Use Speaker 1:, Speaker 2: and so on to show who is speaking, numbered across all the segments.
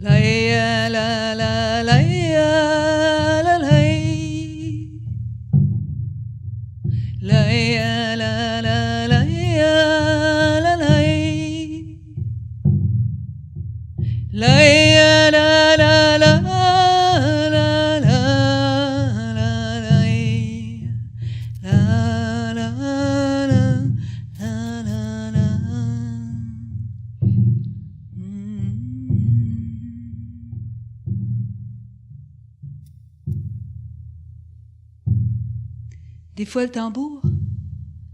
Speaker 1: La la la la la la la la la la la Des fois, le tambour,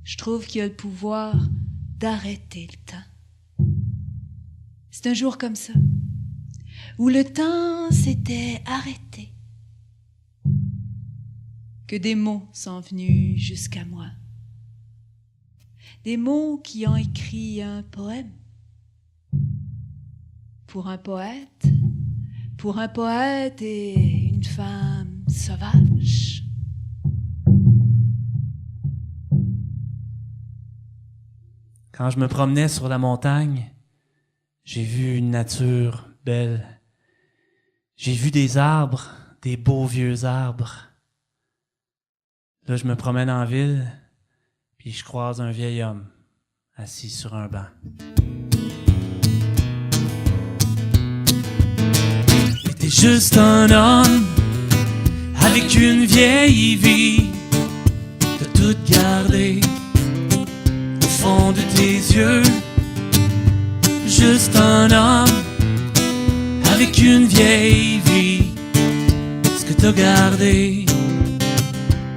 Speaker 1: je trouve qu'il a le pouvoir d'arrêter le temps. C'est un jour comme ça, où le temps s'était arrêté, que des mots sont venus jusqu'à moi. Des mots qui ont écrit un poème. Pour un poète et une femme sauvage.
Speaker 2: Quand je me promenais sur la montagne, j'ai vu une nature belle. J'ai vu des arbres, des beaux vieux arbres. Là, je me promène en ville, puis je croise un vieil homme assis sur un banc. T'es juste un homme avec une vieille vie. T'as tout gardé au fond de tes yeux. Juste un homme avec une vieille vie. Ce que t'as gardé,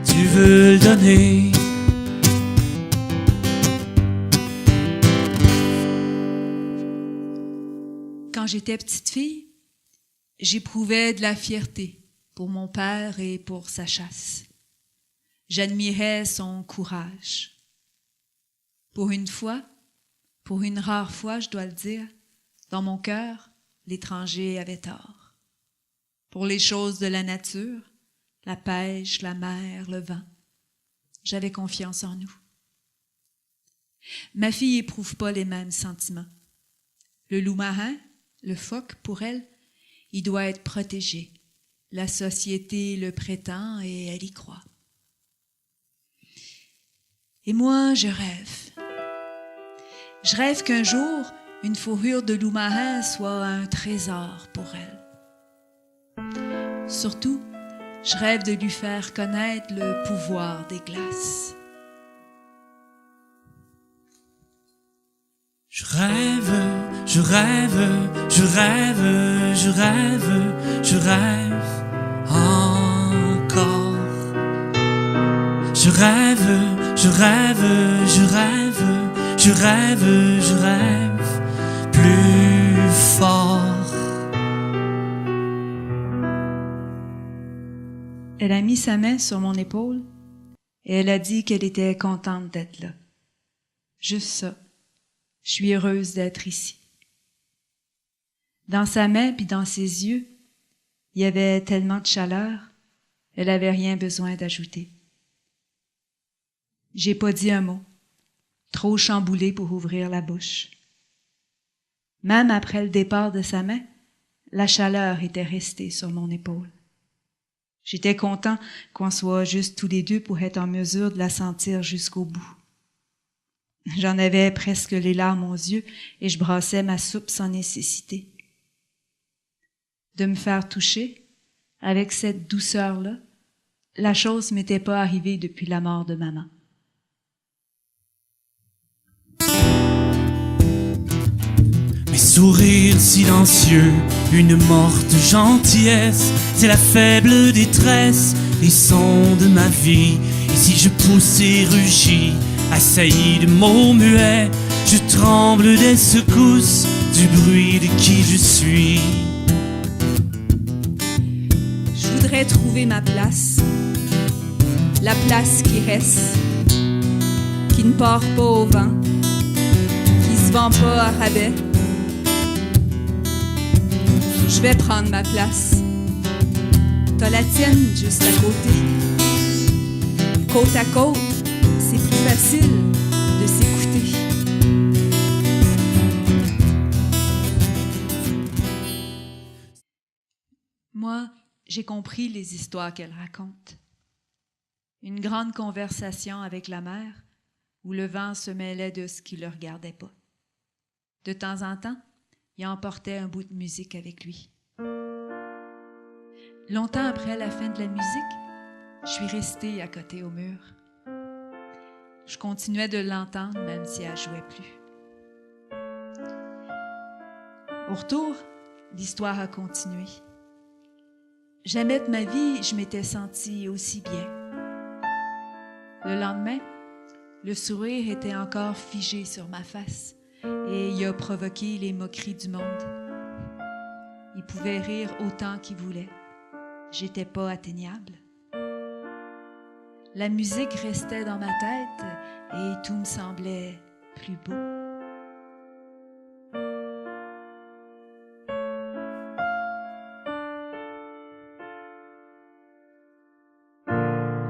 Speaker 2: tu veux le donner.
Speaker 1: Quand j'étais petite fille, j'éprouvais de la fierté pour mon père et pour sa chasse. J'admirais son courage. Pour une fois, pour une rare fois, je dois le dire, dans mon cœur, l'étranger avait tort. Pour les choses de la nature, la pêche, la mer, le vent, j'avais confiance en nous. Ma fille éprouve pas les mêmes sentiments. Le loup marin, le phoque, pour elle, il doit être protégé. La société le prétend et elle y croit. Et moi, je rêve. Je rêve qu'un jour, une fourrure de loup marin soit un trésor pour elle. Surtout, je rêve de lui faire connaître le pouvoir des glaces.
Speaker 2: Je rêve, je rêve, je rêve, je rêve, je rêve encore. Je rêve, je rêve, je rêve, je rêve, je rêve plus fort.
Speaker 1: Elle a mis sa main sur mon épaule et elle a dit qu'elle était contente d'être là. Juste ça. Je suis heureuse d'être ici. Dans sa main puis dans ses yeux, il y avait tellement de chaleur, elle avait rien besoin d'ajouter. J'ai pas dit un mot, trop chamboulée pour ouvrir la bouche. Même après le départ de sa main, la chaleur était restée sur mon épaule. J'étais content qu'on soit juste tous les deux pour être en mesure de la sentir jusqu'au bout. J'en avais presque les larmes aux yeux et je brassais ma soupe sans nécessité. De me faire toucher, avec cette douceur-là, la chose m'était pas arrivée depuis la mort de maman.
Speaker 2: Mes sourires silencieux, une morte gentillesse, c'est la faible détresse, les sons de ma vie. Et si je pousse et rugis, assailli de mots muets, je tremble des secousses du bruit de qui je suis.
Speaker 1: Je voudrais trouver ma place, la place qui reste, qui ne part pas au vent, qui se vend pas à rabais. Je vais prendre ma place. T'as la tienne juste à côté. Côte à côte, c'est plus facile de s'écouter. Moi, j'ai compris les histoires qu'elle raconte. Une grande conversation avec la mer, où le vent se mêlait de ce qui ne le regardait pas. De temps en temps, il emportait un bout de musique avec lui. Longtemps après la fin de la musique, je suis restée à côté au mur. Je continuais de l'entendre même si elle ne jouait plus. Au retour, l'histoire a continué. Jamais de ma vie, je m'étais sentie aussi bien. Le lendemain, le sourire était encore figé sur ma face et il a provoqué les moqueries du monde. Il pouvait rire autant qu'il voulait. J'étais pas atteignable. La musique restait dans ma tête et tout me semblait plus beau.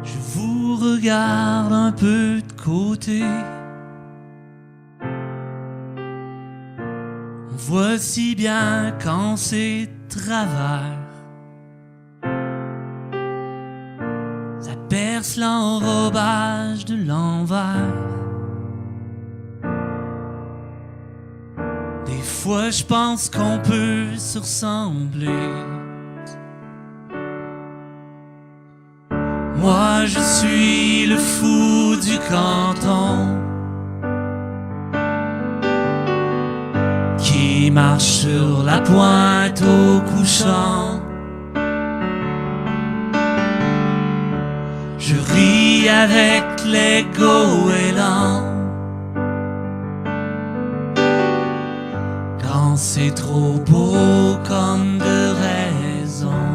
Speaker 2: Je vous regarde un peu de côté. On voit si bien quand c'est travers. Ça perce l'enrobage de l'envers. Des fois je pense qu'on peut se ressembler. Moi je suis le fou du canton qui marche sur la pointe au couchant. Je ris avec les goélands quand c'est trop beau comme de raison.